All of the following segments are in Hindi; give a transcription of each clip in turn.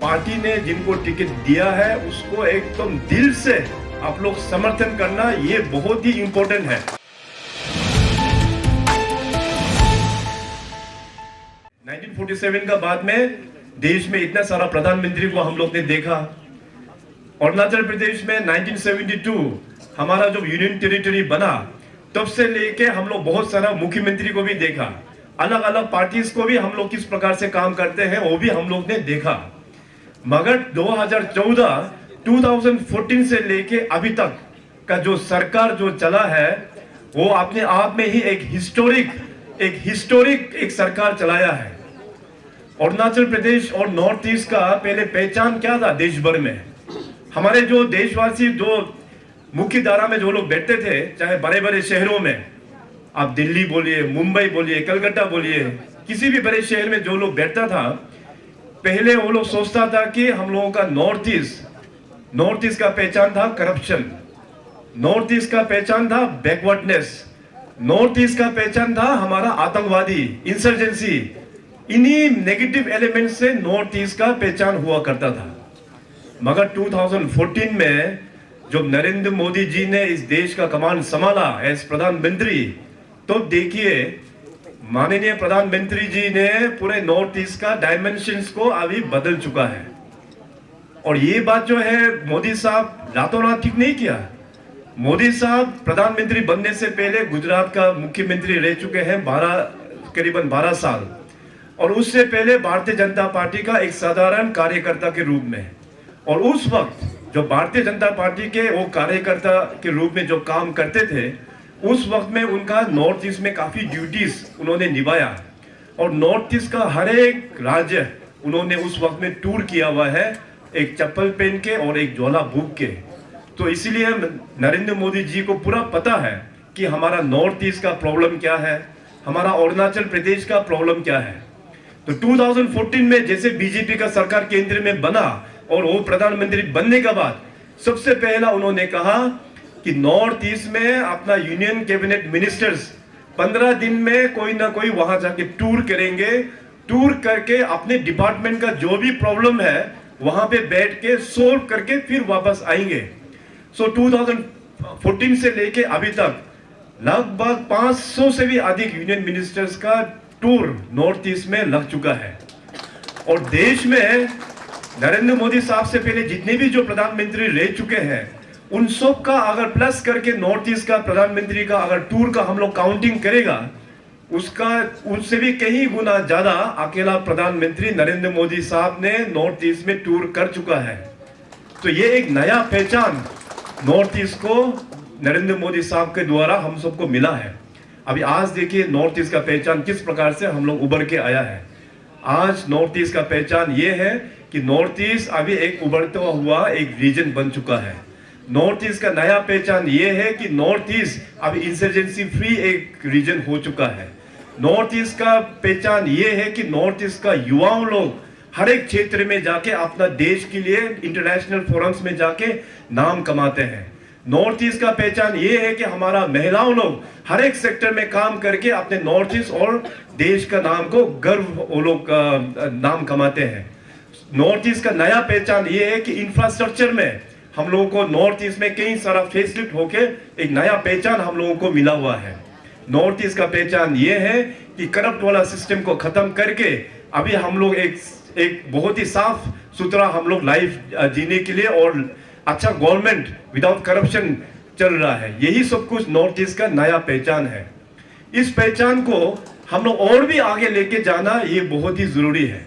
पार्टी ने जिनको टिकट दिया है उसको एकदम दिल से आप लोग समर्थन करना, ये बहुत ही इंपॉर्टेंट है। 1947 का बाद में देश में इतना सारा प्रधानमंत्री को हम लोग ने देखा। अरुणाचल प्रदेश में 1972 हमारा जो यूनियन टेरिटरी बना तब से लेके हम लोग बहुत सारा मुख्यमंत्री को भी देखा, अलग अलग पार्टीज को भी हम लोग किस प्रकार से काम करते हैं वो भी हम लोग ने देखा। मगर 2014 से लेके अभी तक का जो सरकार जो चला है वो अपने आप में ही एक हिस्टोरिक सरकार चलाया है। अरुणाचल प्रदेश और नॉर्थ ईस्ट का पहले पहचान क्या था देश भर में? हमारे जो देशवासी जो मुख्य धारा में जो लोग बैठते थे, चाहे बड़े बड़े शहरों में, आप दिल्ली बोलिए, मुंबई बोलिए, कलकत्ता बोलिए, किसी भी बड़े शहर में जो लोग बैठता था, पहले वो लोग सोचता था कि हम लोगों का नॉर्थ ईस्ट का पहचान था करप्शन, नॉर्थ ईस्ट का पहचान था बैकवर्डनेस, नॉर्थ ईस्ट का पहचान था हमारा आतंकवादी इंसर्जेंसी। इन्हीं नेगेटिव एलिमेंट से नॉर्थ ईस्ट का पहचान हुआ करता था। मगर 2014 में जब नरेंद्र मोदी जी ने इस देश का कमान संभाला एज प्रधानमंत्री, तो देखिए माननीय प्रधानमंत्री जी ने पूरे नॉर्थ ईस्ट का डायमेंशंस को अभी बदल चुका है। और ये बात जो है मोदी साहब रातों रात ठीक नहीं किया। मोदी साहब प्रधानमंत्री बनने से पहले गुजरात का मुख्यमंत्री रह चुके हैं करीबन 12 साल, और उससे पहले भारतीय जनता पार्टी का एक साधारण कार्यकर्ता के रूप में। और उस वक्त जो भारतीय जनता पार्टी के वो कार्यकर्ता के रूप में जो काम करते थे, उस वक्त में उनका नॉर्थ ईस्ट में काफी ड्यूटीज उन्होंने निभाया, और नॉर्थ ईस्ट का हर एक राज्य उन्होंने उस वक्त में टूर किया हुआ है, एक चप्पल पहन के और एक झोला भूख के। तो इसीलिए नरेंद्र मोदी जी को पूरा पता है कि हमारा नॉर्थ ईस्ट का प्रॉब्लम क्या है, हमारा अरुणाचल प्रदेश का प्रॉब्लम क्या है। तो 2014 में जैसे बीजेपी का सरकार केंद्र में बना और वो प्रधानमंत्री बनने के बाद सबसे पहला उन्होंने कहा कि नॉर्थ ईस्ट में अपना यूनियन कैबिनेट मिनिस्टर्स 15 दिन में कोई ना कोई वहां जाके टूर करेंगे, टूर करके अपने डिपार्टमेंट का जो भी प्रॉब्लम है वहां पे बैठ के सोल्व करके फिर वापस आएंगे। सो 2014 से लेके अभी तक लगभग 500 से भी अधिक यूनियन मिनिस्टर्स का टूर नॉर्थ ईस्ट में लग चुका है। और देश में नरेंद्र मोदी साहब से पहले जितने भी जो प्रधानमंत्री रह चुके हैं उन सब का अगर प्लस करके नॉर्थ ईस्ट का प्रधानमंत्री का अगर टूर का हम लोग काउंटिंग करेगा, उसका उससे भी कहीं गुना ज्यादा अकेला प्रधानमंत्री नरेंद्र मोदी साहब ने नॉर्थ ईस्ट में टूर कर चुका है। तो ये एक नया पहचान नॉर्थ ईस्ट को नरेंद्र मोदी साहब के द्वारा हम सबको मिला है। अभी आज देखिए नॉर्थ ईस्ट का पहचान किस प्रकार से हम लोग उभर के आया है। आज नॉर्थ ईस्ट का पहचान ये है कि नॉर्थ ईस्ट अभी एक उभरता हुआ एक रीजन बन चुका है। नॉर्थ ईस्ट का नया पहचान ये है कि नॉर्थ ईस्ट अभी इंसर्जेंसी फ्री एक रीजन हो चुका है। नॉर्थ ईस्ट का पहचान ये है कि नॉर्थ ईस्ट का युवाओं लोग हर एक क्षेत्र में जाके अपना देश के लिए इंटरनेशनल फोरम्स में जाके नाम कमाते हैं। नॉर्थ ईस्ट का पहचान ये है कि हमारा महिलाओं लोग हर एक सेक्टर में काम करके अपने नॉर्थ ईस्ट और देश का नाम को गर्व वो लोग नाम कमाते हैं। नॉर्थ ईस्ट का नया पहचान ये है कि इंफ्रास्ट्रक्चर में हम लोगों को नॉर्थ ईस्ट में कई सारा फेसलिफ्ट होके एक नया पहचान हम लोगों को मिला हुआ है। नॉर्थ ईस्ट का पहचान ये है कि करप्ट वाला सिस्टम को खत्म करके अभी हम लोग एक बहुत ही साफ सुथरा हम लोग लाइफ जीने के लिए और अच्छा गवर्नमेंट विदाउट करप्शन चल रहा है। यही सब कुछ नॉर्थ ईस्ट का नया पहचान है। इस पहचान को हम लोग और भी आगे लेके जाना ये बहुत ही जरूरी है।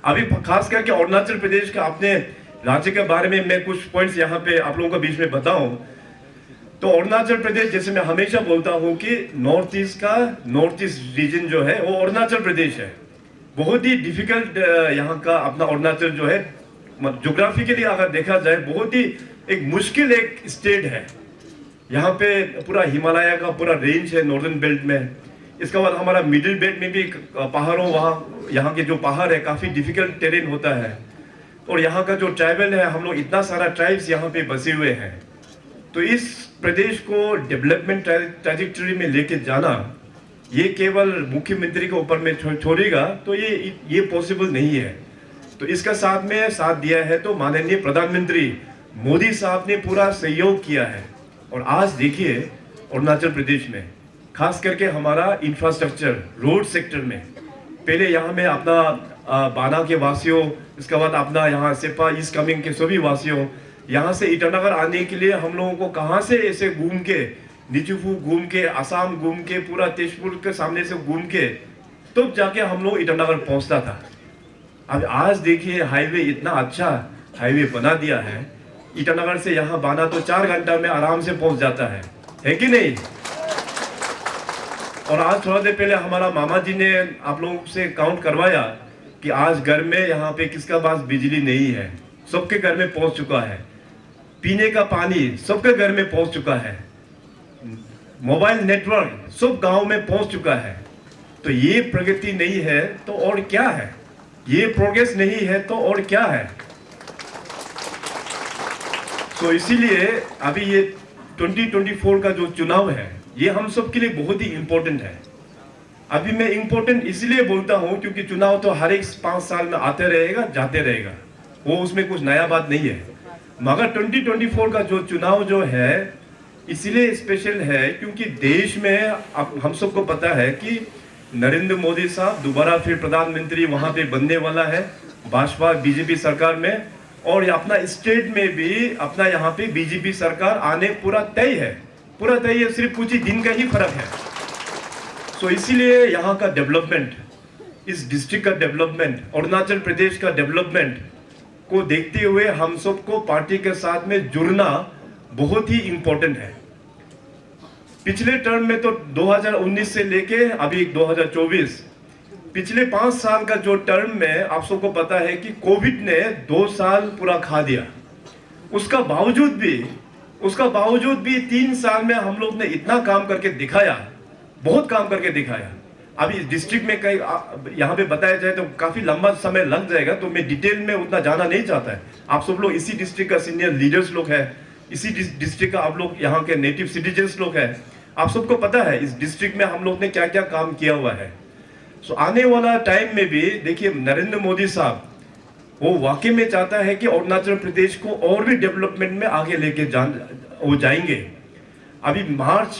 अभी खास करके अरुणाचल प्रदेश का अपने राज्य के बारे में मैं कुछ पॉइंट्स यहाँ पे आप लोगों के बीच में बताऊं तो अरुणाचल प्रदेश, जैसे मैं हमेशा बोलता हूँ कि नॉर्थ ईस्ट रीजन जो है वो अरुणाचल प्रदेश है। बहुत ही डिफिकल्ट यहाँ का अपना अरुणाचल जो है ज्योग्राफिकली अगर देखा जाए बहुत ही एक मुश्किल एक स्टेट है। यहाँ पे पूरा हिमालय का पूरा रेंज है नॉर्दर्न बेल्ट में। इसके बाद हमारा मिडिल बेल्ट में भी पहाड़ों यहाँ के जो पहाड़ है काफी डिफिकल्ट टेरेन होता है। और यहाँ का जो ट्राइबल है, हम लोग इतना सारा ट्राइब्स यहाँ पे बसे हुए हैं। तो इस प्रदेश को डेवलपमेंट ट्रैजेक्टरी में लेके जाना ये केवल मुख्यमंत्री के ऊपर में छोड़ेगा तो ये पॉसिबल नहीं है। तो इसका साथ में साथ दिया है तो माननीय प्रधानमंत्री मोदी साहब ने पूरा सहयोग किया है। और आज देखिए अरुणाचल प्रदेश में खास करके हमारा इंफ्रास्ट्रक्चर रोड सेक्टर में, पहले यहाँ में अपना बाना के वासियों, इसके बाद अपना यहाँ सेपा ईस्ट कमिंग के सभी वासियों, यहाँ से ईटानगर आने के लिए हम लोगों को कहाँ से ऐसे घूम के, निचुफू घूम के, असम घूम के, पूरा तेजपुर के सामने से घूम के तब जाके हम लोग ईटानगर पहुँचता था। अब आज देखिए हाईवे इतना अच्छा हाईवे बना दिया है, ईटानगर से यहाँ बाना तो 4 घंटा में आराम से पहुँच जाता है कि नहीं। और आज थोड़ा देर पहले हमारा मामा जी ने आप लोगों से काउंट करवाया कि आज घर में यहाँ पे किसका पास बिजली नहीं है, सबके घर में पहुँच चुका है। पीने का पानी सबके घर में पहुँच चुका है। मोबाइल नेटवर्क सब गांव में पहुँच चुका है। तो ये प्रगति नहीं है तो और क्या है, ये प्रोग्रेस नहीं है तो और क्या है। तो इसीलिए अभी ये 2024 का जो चुनाव है ये हम सब के लिए बहुत ही इंपॉर्टेंट है। अभी मैं इंपॉर्टेंट इसलिए बोलता हूं क्योंकि चुनाव तो हर एक 5 साल में आते रहेगा जाते रहेगा, वो उसमें कुछ नया बात नहीं है। मगर 2024 का जो चुनाव जो है इसलिए स्पेशल है क्योंकि देश में अब हम सबको पता है कि नरेंद्र मोदी साहब दोबारा फिर प्रधानमंत्री वहां पे बनने वाला है भाजपा बीजेपी सरकार में, और अपना स्टेट में भी अपना यहाँ पे बीजेपी सरकार आने पूरा तय है, पूरा तय है, सिर्फ कुछ ही दिन का ही फर्क है। तो इसीलिए यहाँ का डेवलपमेंट, इस डिस्ट्रिक्ट का डेवलपमेंट, अरुणाचल प्रदेश का डेवलपमेंट को देखते हुए हम सबको पार्टी के साथ में जुड़ना बहुत ही इंपॉर्टेंट है। पिछले टर्म में तो 2019 से लेके अभी 2024, पिछले 5 साल का जो टर्म में आप सबको पता है कि कोविड ने 2 साल पूरा खा दिया। उसका बावजूद भी 3 साल में हम लोग ने इतना काम करके दिखाया, बहुत काम करके दिखाया। अभी डिस्ट्रिक्ट में कई यहाँ पे बताया जाए तो काफी लंबा समय लग जाएगा, तो मैं डिटेल में उतना जाना नहीं चाहता है। आप सब लोग इसी डिस्ट्रिक्ट का सीनियर लीडर्स लोग हैं, इसी डिस्ट्रिक्ट का आप लोग यहाँ के नेटिव सिटीजन्स लोग हैं, आप सबको पता है इस डिस्ट्रिक्ट में हम लोग ने क्या क्या काम किया हुआ है। सो आने वाला टाइम में भी देखिए नरेंद्र मोदी साहब वो वाकई में चाहता है कि अरुणाचल प्रदेश को और भी डेवलपमेंट में आगे लेके हो जाएंगे। अभी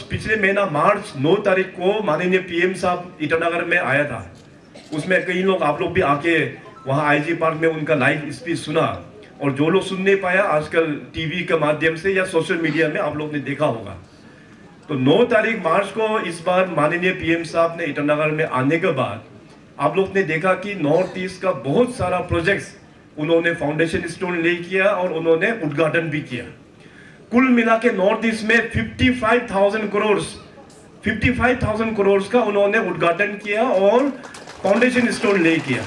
पिछले महीना मार्च 9 तारीख को माननीय पीएम साहब ईटानगर में आया था। उसमें कई लोग आप लोग भी आके वहाँ आईजी पार्क में उनका लाइव स्पीच सुना, और जो लोग सुन नहीं पाया आजकल टीवी के माध्यम से या सोशल मीडिया में आप लोग ने देखा होगा। तो 9 तारीख मार्च को इस बार माननीय पीएम साहब ने ईटानगर में आने के बाद आप लोग ने देखा कि नॉर्थ ईस्ट का बहुत सारा प्रोजेक्ट्स उन्होंने फाउंडेशन स्टोन ले किया और उन्होंने उद्घाटन भी किया। कुल मिला के नॉर्थ ईस्ट में 55,000 करोड़ का उन्होंने उद्घाटन किया और फाउंडेशन स्टोन ले किया।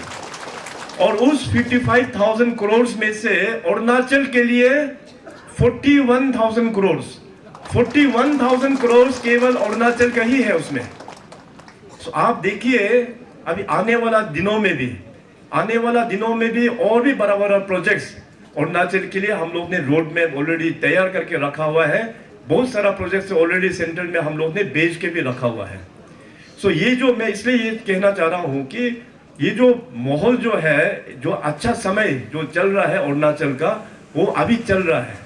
और उस 55,000 करोड़ में से अरुणाचल के लिए 41,000 करोड़ केवल अरुणाचल का ही है उसमें। तो आप देखिए अभी आने वाला दिनों में भी और भी बड़ा बड़ा प्रोजेक्ट्स अरुणाचल के लिए हम लोग ने रोड मैप ऑलरेडी तैयार करके रखा हुआ है। बहुत सारा प्रोजेक्ट्स ऑलरेडी सेंटर में हम लोग ने भेज के भी रखा हुआ है। सो ये जो मैं इसलिए ये कहना चाह रहा हूँ कि ये जो माहौल जो है, जो अच्छा समय जो चल रहा है अरुणाचल का, वो अभी चल रहा है।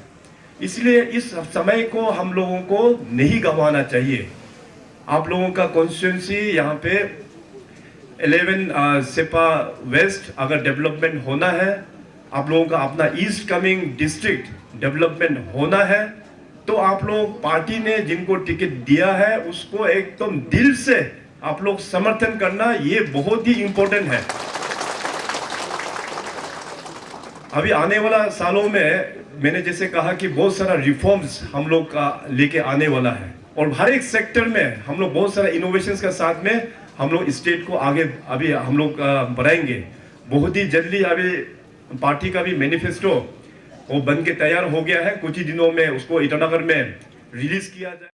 इसलिए इस समय को हम लोगों को नहीं गंवाना चाहिए। आप लोगों का कॉन्स्टिट्यूंसी यहाँ पे 11 सेपा वेस्ट अगर डेवलपमेंट होना है, आप लोगों का अपना ईस्ट कमिंग डिस्ट्रिक्ट डेवलपमेंट होना है, तो आप लोग पार्टी ने जिनको टिकट दिया है उसको एकदम दिल से आप लोग समर्थन करना, ये बहुत ही इंपॉर्टेंट है। अभी आने वाला सालों में मैंने जैसे कहा कि बहुत सारा रिफॉर्म्स हम लोग का लेके आने वाला है, और हर एक सेक्टर में हम लोग बहुत सारा इनोवेशंस के साथ में हम लोग स्टेट को आगे अभी हम लोग बढ़ाएंगे। बहुत ही जल्दी अभी पार्टी का भी मैनिफेस्टो वो बन के तैयार हो गया है, कुछ ही दिनों में उसको ईटानगर में रिलीज किया जाए।